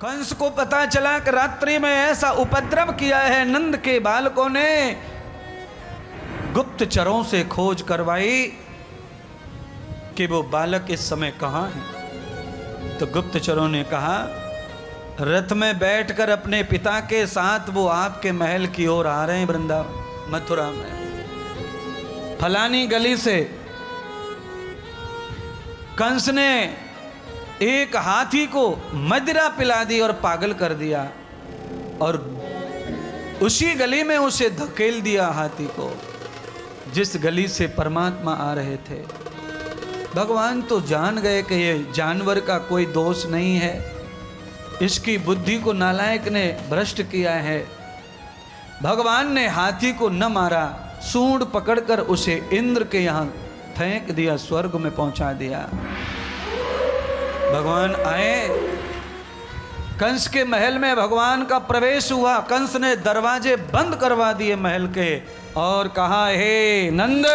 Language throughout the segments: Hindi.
कंस को पता चला कि रात्रि में ऐसा उपद्रव किया है नंद के बालकों ने। गुप्तचरों से खोज करवाई कि वो बालक इस समय कहाँ है। तो गुप्तचरों ने कहा रथ में बैठकर अपने पिता के साथ वो आपके महल की ओर आ रहे हैं, वृंदावन मथुरा में फलानी गली से। कंस ने एक हाथी को मदिरा पिला दी और पागल कर दिया और उसी गली में उसे धकेल दिया हाथी को, जिस गली से परमात्मा आ रहे थे। भगवान तो जान गए कि ये जानवर का कोई दोष नहीं है, इसकी बुद्धि को नालायक ने भ्रष्ट किया है। भगवान ने हाथी को न मारा, सूंड पकड़कर उसे इंद्र के यहाँ फेंक दिया, स्वर्ग में पहुंचा दिया। भगवान आए, कंस के महल में भगवान का प्रवेश हुआ। कंस ने दरवाजे बंद करवा दिए महल के और कहा हे नंद,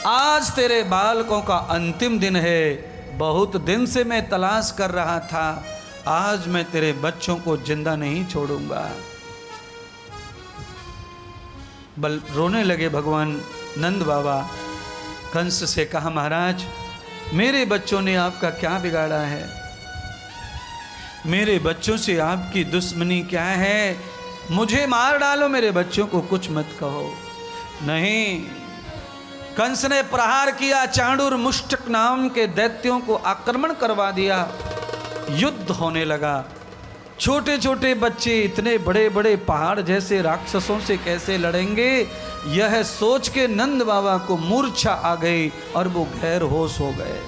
आज तेरे बालकों का अंतिम दिन है। बहुत दिन से मैं तलाश कर रहा था, आज मैं तेरे बच्चों को जिंदा नहीं छोड़ूंगा। बल रोने लगे भगवान नंद बाबा। कंस से कहा महाराज, मेरे बच्चों ने आपका क्या बिगाड़ा है? मेरे बच्चों से आपकी दुश्मनी क्या है? मुझे मार डालो, मेरे बच्चों को कुछ मत कहो। नहीं, कंस ने प्रहार किया, चांडूर मुष्टक नाम के दैत्यों को आक्रमण करवा दिया। युद्ध होने लगा। छोटे छोटे बच्चे इतने बड़े बड़े पहाड़ जैसे राक्षसों से कैसे लड़ेंगे, यह सोच के नंद बाबा को मूर्छा आ गई और वो गैर होश हो गए।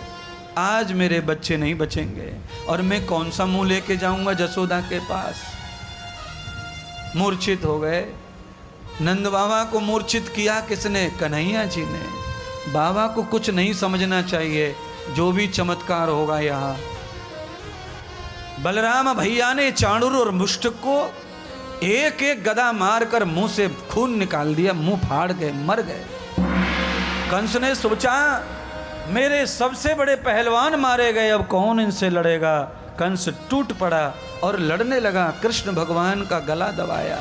आज मेरे बच्चे नहीं बचेंगे और मैं कौन सा मुंह लेके जाऊंगा जसोदा के पास। मूर्छित हो गए। नंद बाबा को मूर्छित किया किसने? कन्हैया जी ने। बाबा को कुछ नहीं समझना चाहिए, जो भी चमत्कार होगा यहाँ। बलराम भैया ने चाणूर और मुष्टक को एक एक गदा मारकर मुंह से खून निकाल दिया, मुंह फाड़ गए, मर गए। कंस ने सोचा मेरे सबसे बड़े पहलवान मारे गए, अब कौन इनसे लड़ेगा। कंस टूट पड़ा और लड़ने लगा। कृष्ण भगवान का गला दबाया।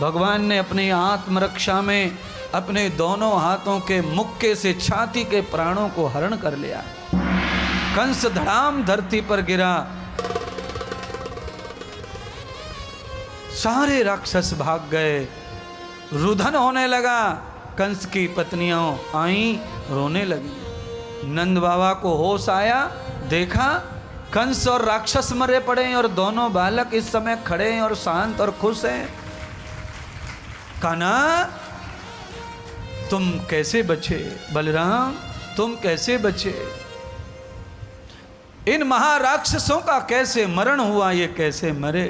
भगवान ने अपनी आत्मरक्षा में अपने दोनों हाथों के मुक्के से छाती के प्राणों को हरण कर लिया। कंस धड़ाम धरती पर गिरा। सारे राक्षस भाग गए। रुदन होने लगा। कंस की पत्नियां आईं, रोने लगी। नंद बाबा को होश आया, देखा कंस और राक्षस मरे पड़े हैं और दोनों बालक इस समय खड़े हैं और शांत और खुश हैं। कान्हा तुम कैसे बचे? बलराम तुम कैसे बचे? इन महाराक्षसों का कैसे मरण हुआ, ये कैसे मरे?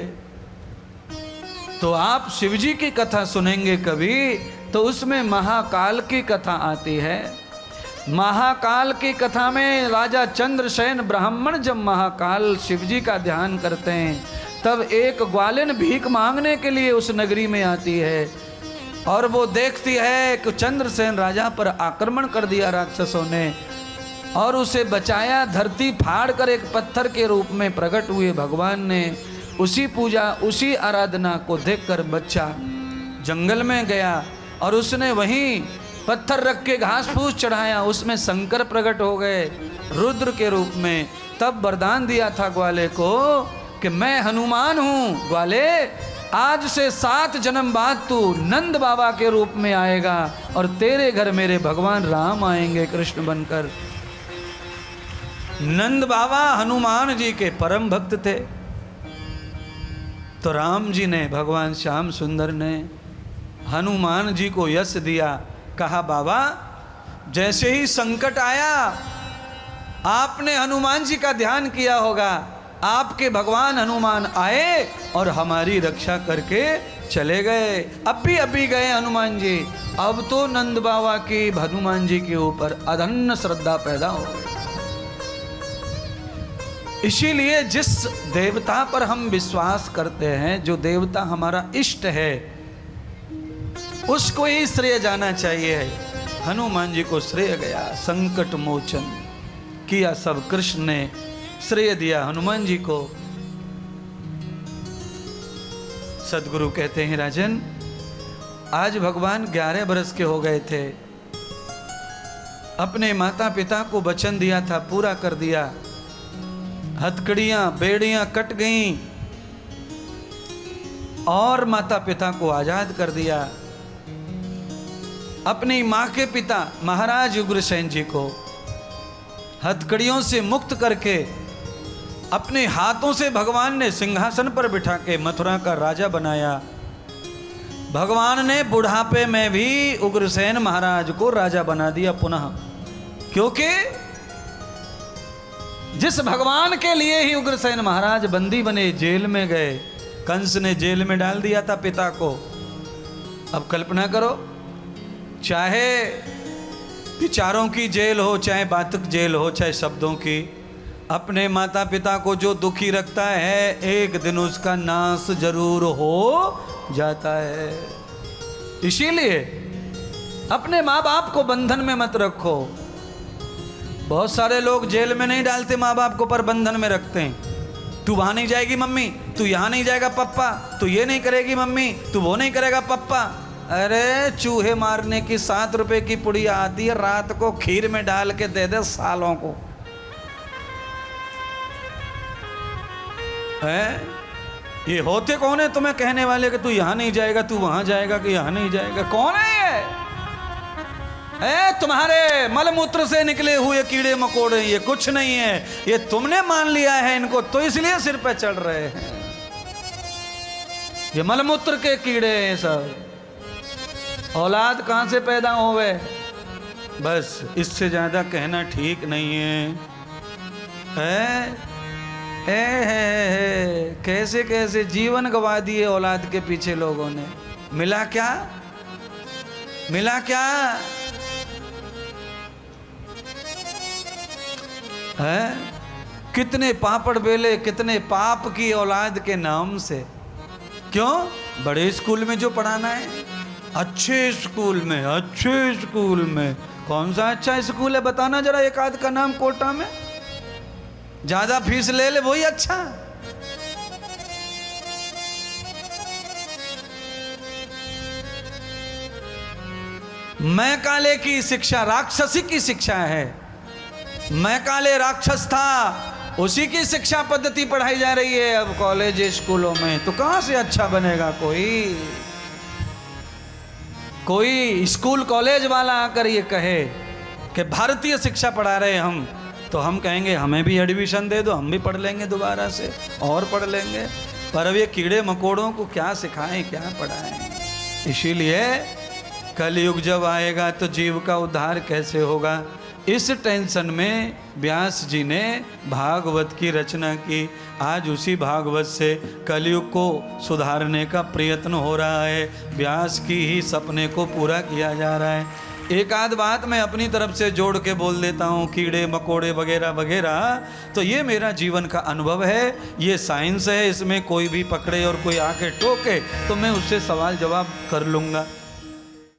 तो आप शिवजी की कथा सुनेंगे कभी, तो उसमें महाकाल की कथा आती है। महाकाल की कथा में राजा चंद्रसेन ब्राह्मण जब महाकाल शिवजी का ध्यान करते हैं, तब एक ग्वालिन भीख मांगने के लिए उस नगरी में आती है और वो देखती है कि चंद्रसेन राजा पर आक्रमण कर दिया राक्षसों ने और उसे बचाया। धरती फाड़ कर एक पत्थर के रूप में प्रकट हुए भगवान ने। उसी पूजा, उसी आराधना को देखकर बच्चा जंगल में गया और उसने वहीं पत्थर रख के घास फूस चढ़ाया। उसमें शंकर प्रकट हो गए रुद्र के रूप में। तब वरदान दिया था ग्वाले को कि मैं हनुमान हूँ, ग्वाले आज से 7 जन्म बाद तू नंद बाबा के रूप में आएगा और तेरे घर मेरे भगवान राम आएंगे कृष्ण बनकर। नंद बाबा हनुमान जी के परम भक्त थे। तो राम जी ने, भगवान श्याम सुंदर ने हनुमान जी को यश दिया। कहा बाबा जैसे ही संकट आया आपने हनुमान जी का ध्यान किया होगा, आपके भगवान हनुमान आए और हमारी रक्षा करके चले गए। अभी गए हनुमान जी। अब तो नंद बाबा की हनुमान जी के ऊपर अधन्य श्रद्धा पैदा हो गई। इसीलिए जिस देवता पर हम विश्वास करते हैं, जो देवता हमारा इष्ट है, उसको ही श्रेय जाना चाहिए। हनुमान जी को श्रेय गया, संकट मोचन किया सब कृष्ण ने श्रेय दिया हनुमान जी को। सदगुरु कहते हैं राजन, आज भगवान 11 बरस के हो गए थे, अपने माता पिता को वचन दिया था, पूरा कर दिया। हथकड़ियां बेड़ियां कट गईं और माता पिता को आजाद कर दिया। अपनी मां के पिता महाराज उग्रसेन जी को हथकड़ियों से मुक्त करके अपने हाथों से भगवान ने सिंहासन पर बिठा के मथुरा का राजा बनाया। भगवान ने बुढ़ापे में भी उग्रसेन महाराज को राजा बना दिया पुनः, क्योंकि जिस भगवान के लिए ही उग्रसेन महाराज बंदी बने, जेल में गए, कंस ने जेल में डाल दिया था पिता को। अब कल्पना करो, चाहे विचारों की जेल हो, चाहे बातक जेल हो, चाहे शब्दों की, अपने माता पिता को जो दुखी रखता है एक दिन उसका नाश जरूर हो जाता है। इसीलिए अपने माँ बाप को बंधन में मत रखो। बहुत सारे लोग जेल में नहीं डालते माँ बाप को, पर बंधन में रखते हैं। तू वहां नहीं जाएगी मम्मी, तू यहां नहीं जाएगा पप्पा, तू ये नहीं करेगी मम्मी, तू वो नहीं करेगा पप्पा। अरे चूहे मारने की 7 रुपए की पुड़िया आती है, रात को खीर में डाल के दे दे सालों को। है ये होते कौन है तुम्हें कहने वाले कि तू यहां नहीं जाएगा, तू वहां जाएगा, कि यहां नहीं जाएगा? कौन है ये? तुम्हारे मलमूत्र से निकले हुए कीड़े मकोड़े, ये कुछ नहीं है, ये तुमने मान लिया है इनको, तो इसलिए सिर पे चढ़ रहे हैं। ये मलमूत्र के कीड़े हैं सब। औलाद कहां से पैदा होवे, बस इससे ज्यादा कहना ठीक नहीं है। कैसे कैसे जीवन गवा दिए औलाद के पीछे लोगों ने। मिला क्या, मिला क्या है? कितने पापड़ बेले, कितने पाप की औलाद के नाम से। क्यों? बड़े स्कूल में जो पढ़ाना है, अच्छे स्कूल में, अच्छे स्कूल में। कौन सा अच्छा स्कूल है बताना जरा, एक आध का नाम कोटा में। ज्यादा फीस ले ले वही अच्छा। मैं काले की शिक्षा राक्षसी की शिक्षा है। मैं काले राक्षस था, उसी की शिक्षा पद्धति पढ़ाई जा रही है अब कॉलेज स्कूलों में। तो कहां से अच्छा बनेगा कोई स्कूल कॉलेज वाला आकर ये कहे कि भारतीय शिक्षा पढ़ा रहे हम, तो हम कहेंगे हमें भी एडमिशन दे दो, हम भी पढ़ लेंगे दोबारा से और पढ़ लेंगे। पर अब ये कीड़े मकोड़ों को क्या सिखाएं, क्या पढ़ाएं? इसीलिए कलयुग जब आएगा तो जीव का उद्धार कैसे होगा, इस टेंशन में व्यास जी ने भागवत की रचना की। आज उसी भागवत से कलयुग को सुधारने का प्रयत्न हो रहा है। व्यास की ही सपने को पूरा किया जा रहा है। एक आध बात मैं अपनी तरफ से जोड़ के बोल देता हूँ, कीड़े मकोड़े वगैरह वगैरह, तो ये मेरा जीवन का अनुभव है, ये साइंस है। इसमें कोई भी पकड़े और कोई आके टोके तो मैं उससे सवाल जवाब कर लूँगा।